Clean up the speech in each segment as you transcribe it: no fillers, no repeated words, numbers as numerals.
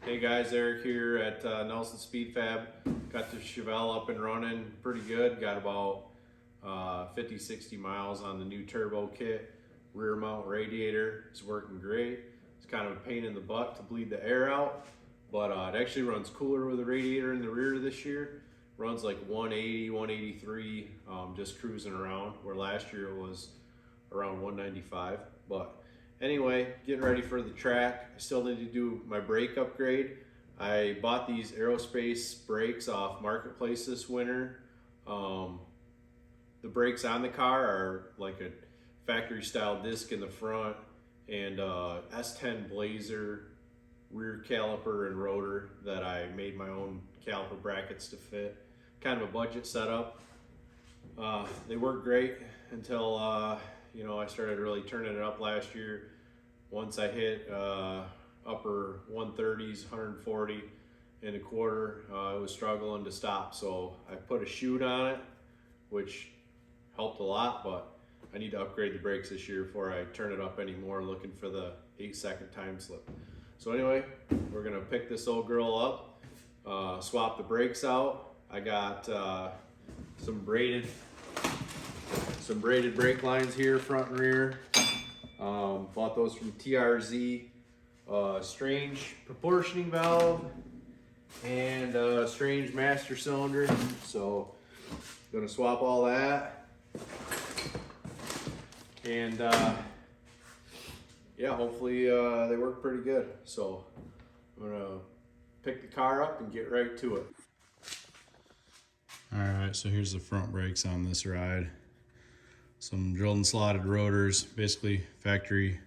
Hey guys, Eric here at Nelson Speed Fab. Got the Chevelle up and running pretty good. Got about 50-60 miles on the new turbo kit. Rear mount radiator is working great. It's kind of a pain in the butt to bleed the air out, but it actually runs cooler with the radiator in the rear this year. Runs like 180, 183, just cruising around, where last year it was around 195. But anyway, getting ready for the track. I still need to do my brake upgrade. I bought these Aerospace brakes off Marketplace this winter. The brakes on the car are like a factory style disc in the front and S10 Blazer rear caliper and rotor that I made my own caliper brackets to fit. Kind of a budget setup. They work great until I started really turning it up last year. Once I hit upper 130s, 140 and a quarter, I was struggling to stop. So I put a chute on it, which helped a lot, but I need to upgrade the brakes this year before I turn it up anymore, looking for the 8-second time slip. So anyway, we're gonna pick this old girl up, swap the brakes out. I got some braided brake lines here, front and rear. Bought those from TRZ. Strange proportioning valve and strange master cylinder. So gonna swap all that. And yeah, hopefully they work pretty good. So I'm gonna pick the car up and get right to it. All right, so here's the front brakes on this ride. Some drilled and slotted rotors, basically factory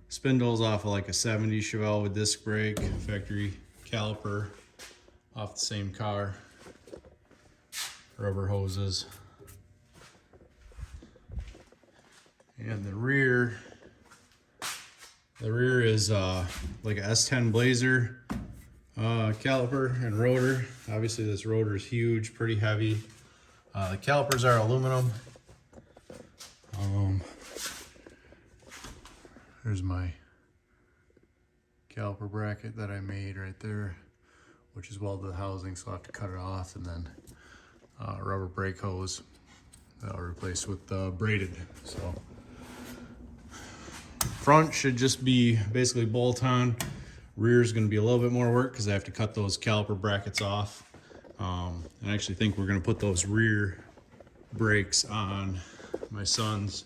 spindles off of like a 70 Chevelle with disc brake, factory caliper off the same car, rubber hoses. And the rear is like a S10 Blazer caliper and rotor. Obviously this rotor is huge, pretty heavy. The calipers are aluminum. There's my caliper bracket that I made right there, which is welded to the housing, so I'll have to cut it off, and then rubber brake hose that I'll replace with braided. So front should just be basically bolt on. Rear is going to be a little bit more work because I have to cut those caliper brackets off. And I actually think we're going to put those rear brakes on my son's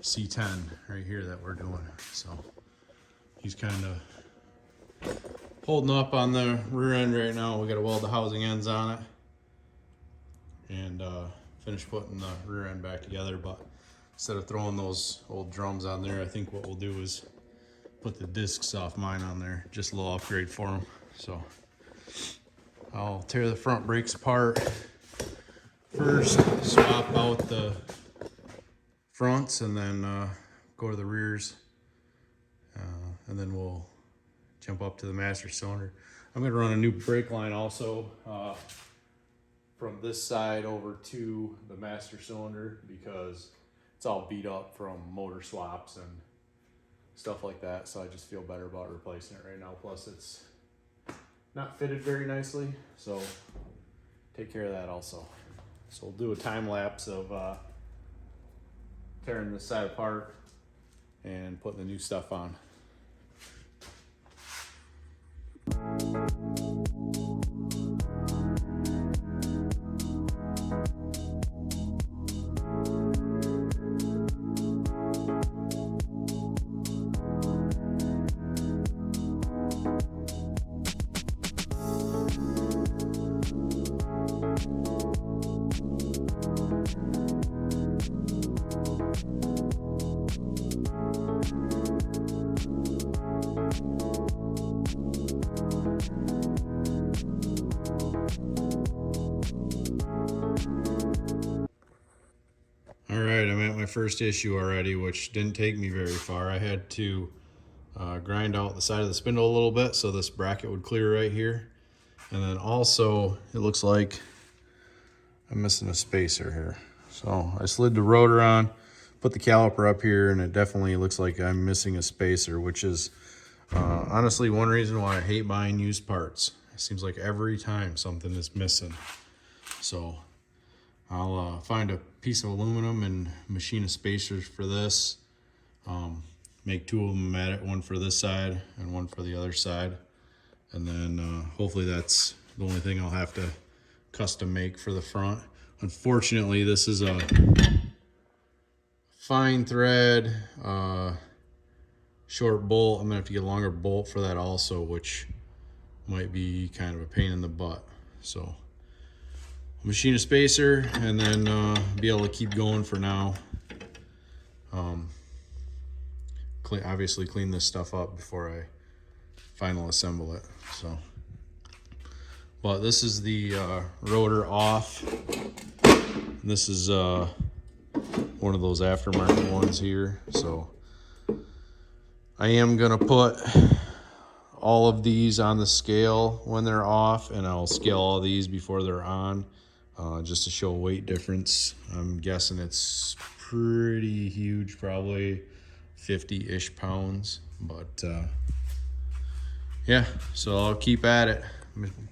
C10 right here that we're doing. So he's kind of holding up on the rear end right now. We got to weld the housing ends on it and finish putting the rear end back together. But instead of throwing those old drums on there, I think what we'll do is put the discs off mine on there. Just a little upgrade for them. So I'll tear the front brakes apart first, swap out the fronts, and then go to the rears, and then we'll jump up to the master cylinder. I'm going to run a new brake line also from this side over to the master cylinder because it's all beat up from motor swaps and stuff like that, so I just feel better about replacing it right now. Plus it's not fitted very nicely, so take care of that also. So we'll do a time lapse of tearing this side apart and putting the new stuff on. Alright, I'm at my first issue already, which didn't take me very far. I had to grind out the side of the spindle a little bit so this bracket would clear right here. And then also, it looks like I'm missing a spacer here. So I slid the rotor on, put the caliper up here, and it definitely looks like I'm missing a spacer, which is Honestly, one reason why I hate buying used parts. It seems like every time something is missing. So I'll find a piece of aluminum and machine a spacers for this. Make two of them at it, one for this side and one for the other side. And then hopefully that's the only thing I'll have to custom make for the front. Unfortunately, this is a fine thread, short bolt. I'm gonna have to get a longer bolt for that also, which might be kind of a pain in the butt. So machine a spacer and then be able to keep going for now. Obviously clean this stuff up before I final assemble it. So, but this is the rotor off. This is one of those aftermarket ones here. So I am gonna put all of these on the scale when they're off, and I'll scale all these before they're on, just to show a weight difference. I'm guessing it's pretty huge, probably 50-ish pounds, but yeah, so I'll keep at it,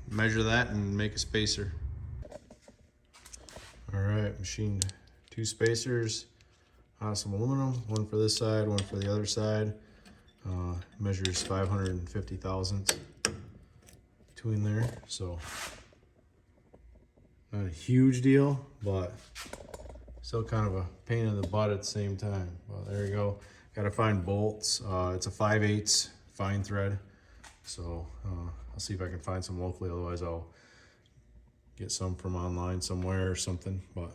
measure that and make a spacer. All right, machined two spacers, some aluminum, one for this side, one for the other side. Measures 550 thousandths between there, so not a huge deal, but still kind of a pain in the butt at the same time. Well, there you go. Got to find bolts. It's a 5/8 fine thread, so I'll see if I can find some locally. Otherwise, I'll get some from online somewhere or something. But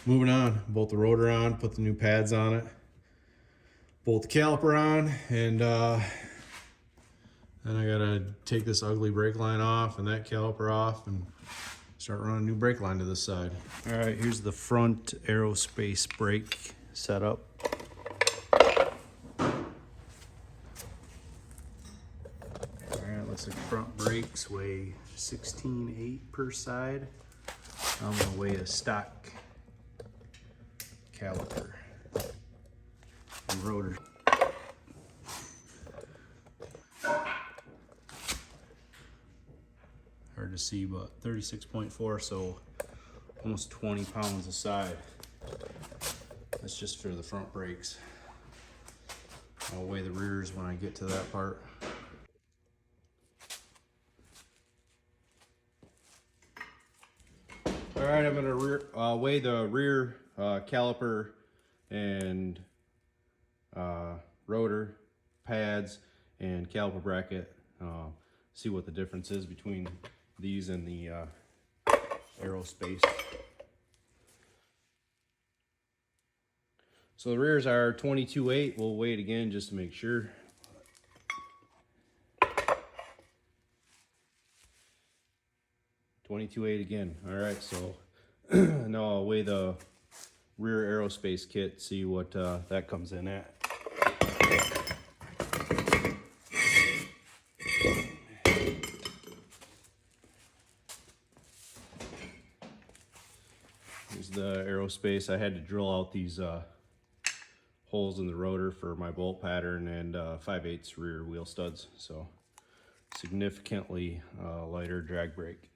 moving on, bolt the rotor on, put the new pads on it, bolt the caliper on, and then I gotta take this ugly brake line off and that caliper off and start running a new brake line to this side. All right, here's the front Aerospace brake setup. Looks like front brakes weigh 16.8 per side. I'm gonna weigh a stock caliper and rotor. Hard to see, but 36.4, so almost 20 pounds a side. That's just for the front brakes. I'll weigh the rears when I get to that part. All right, I'm gonna weigh the rear caliper and rotor pads and caliper bracket. See what the difference is between these and the Aerospace. So the rears are 22.8. We'll weigh it again just to make sure. 22.8 again. All right, so now I'll weigh the rear Aerospace kit, see what that comes in at. Here's the Aerospace. I had to drill out these holes in the rotor for my bolt pattern and 5/8 rear wheel studs, so significantly lighter drag brake.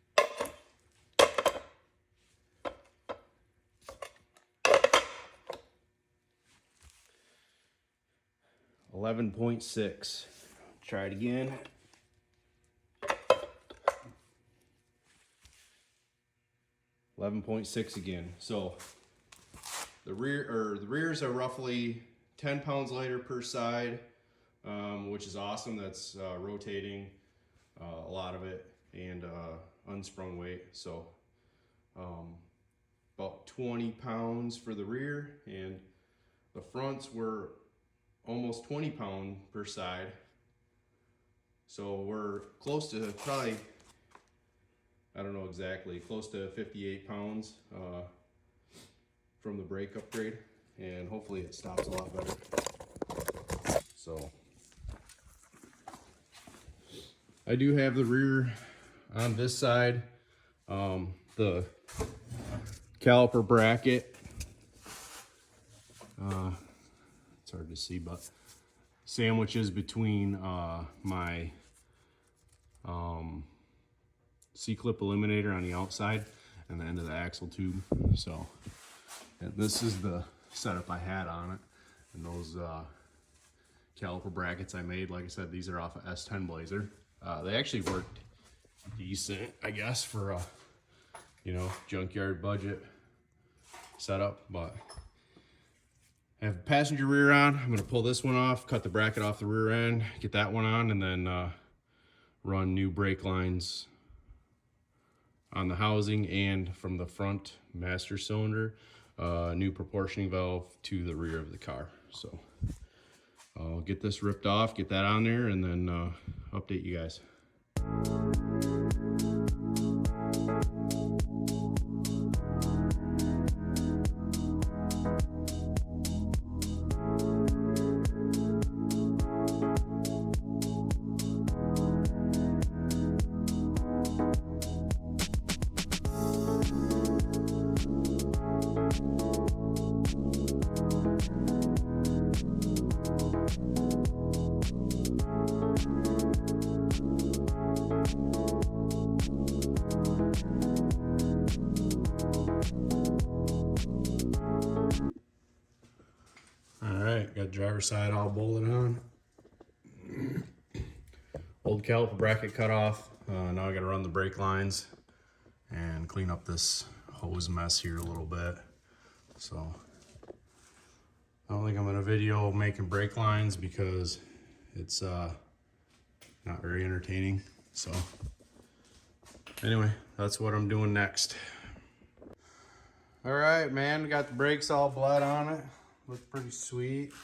11.6. Try it again. 11.6 again. So the rears are roughly 10 pounds lighter per side, which is awesome. That's rotating a lot of it and unsprung weight. So about 20 pounds for the rear, and the fronts were almost 20 pounds per side. So we're close to probably, I don't know exactly, close to 58 pounds from the brake upgrade, and hopefully it stops a lot better. So I do have the rear on this side, the caliper bracket. It's hard to see, but sandwiches between my C-clip eliminator on the outside and the end of the axle tube. So, and this is the setup I had on it, and those caliper brackets I made, like I said, these are off of S10 Blazer. They actually worked decent, I guess, for a, you know, junkyard budget setup. But I have passenger rear on. I'm gonna pull this one off, cut the bracket off the rear end, get that one on, and then run new brake lines on the housing and from the front master cylinder, new proportioning valve to the rear of the car. So I'll get this ripped off, get that on there, and then update you guys. Got driver's side all bolted on. Old caliper bracket cut off. Now I gotta run the brake lines and clean up this hose mess here a little bit. So I don't think I'm gonna video making brake lines because it's not very entertaining. So anyway, that's what I'm doing next. All right, man, got the brakes all bled on it. Look pretty sweet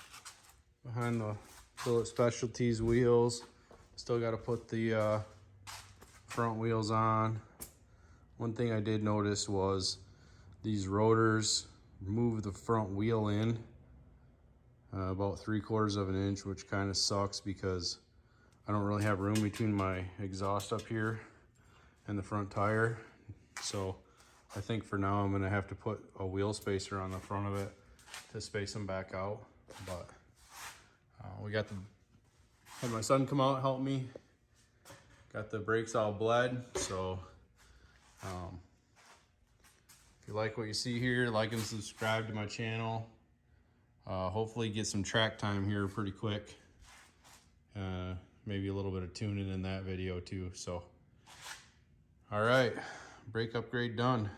behind the Billet Specialties wheels. Still got to put the front wheels on. One thing I did notice was these rotors move the front wheel in about 3/4 of an inch, which kind of sucks because I don't really have room between my exhaust up here and the front tire. So I think for now I'm gonna have to put a wheel spacer on the front of it to space them back out. But we got had my son come out, help me. Got the brakes all bled. So if you like what you see here, like and subscribe to my channel. Hopefully get some track time here pretty quick. Maybe a little bit of tuning in that video too. So all right, brake upgrade done.